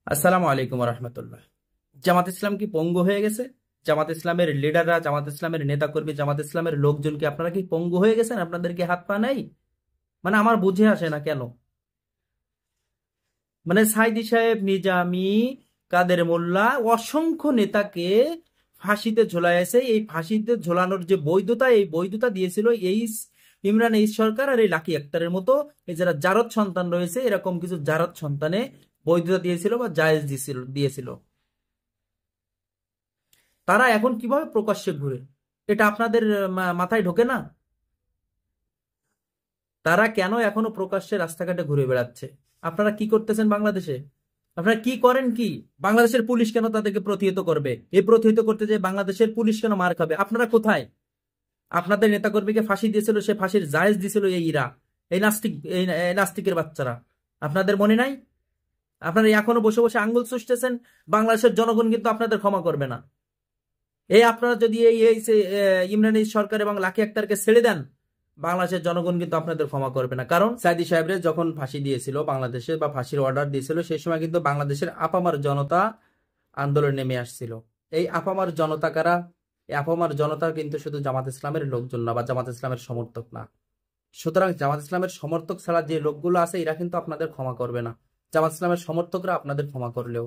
আসসালামু আলাইকুম রহমতুল্লাহ। জামাত ইসলাম কি পঙ্গু হয়ে গেছে? জামাত ইসলামের লিডাররা, জামাত ইসলামের নেতাকর্মী, জামাত ইসলামের লোকজন কি আপনারা কি পঙ্গু হয়ে গেছেন? আপনাদের কি হাত পা নাই? মানে আমার বুঝে আসে না কেন। মানে সাইদি সাহেব, নিজামী, কাদের মোল্লা, অসংখ্য নেতাকে ফাঁসিতে ঝোলাইছে। এই ফাঁসিতে ঝোলানোর যে বৈধতা, এই বৈধতা দিয়েছিল এই ইমরান এই সরকার আর এই লাকি আক্তারের মতো এই যারা জারদ সন্তান রয়েছে, এরকম কিছু জারদ সন্তানে বৈধতা দিয়েছিল বা জায়েজ দিয়েছিল। তারা এখন কিভাবে প্রকাশ্যে ঘুরে, এটা আপনাদের মাথায় ঢোকে না? তারা কেন এখনো প্রকাশ্যে রাস্তাঘাটে ঘুরে বেড়াচ্ছে? আপনারা কি করতেছেন বাংলাদেশে? আপনারা কি করেন কি? বাংলাদেশের পুলিশ কেন তাদেরকে প্রতিহত করবে? এই প্রতিহত করতে যে বাংলাদেশের পুলিশ কেন মার খাবে? আপনারা কোথায়? আপনাদের নেতাকর্মীকে ফাঁসি দিয়েছিল, সে ফাঁসির জায়েজ দিয়েছিল এই ইরা, এই নাস্তিক, এই নাস্তিকের বাচ্চারা। আপনাদের মনে নাই? আপনারা এখনো বসে বসে আঙ্গুল চুষতেছেন। বাংলাদেশের জনগণ কিন্তু আপনাদের ক্ষমা করবে না। এই আপনারা যদি এই এই ইমরান সরকার এবং লাকি আক্তারকে ছেড়ে দেন, বাংলাদেশের জনগণ কিন্তু আপনাদের ক্ষমা করবে না। কারণ সাইদি সাহেবরে যখন ফাঁসি দিয়েছিল বাংলাদেশে, বা ফাঁসির অর্ডার দিয়েছিল, সেই সময় কিন্তু বাংলাদেশের আপামার জনতা আন্দোলন নেমে আসছিল। এই আপামার জনতা কারা? এই আপামার জনতা কিন্তু শুধু জামাত ইসলামের লোকজন না, বা জামাত ইসলামের সমর্থক না। সুতরাং জামাত ইসলামের সমর্থক ছাড়া যে লোকগুলো আছে, এরা কিন্তু আপনাদের ক্ষমা করবে না। জামাত ইসলামের সমর্থকরা আপনাদের ক্ষমা করলেও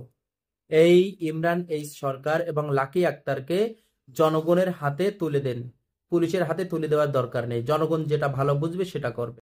এই ইমরান এই সরকার এবং লাকি আক্তারকে জনগণের হাতে তুলে দেন। পুলিশের হাতে তুলে দেওয়ার দরকার নেই। জনগণ যেটা ভালো বুঝবে সেটা করবে।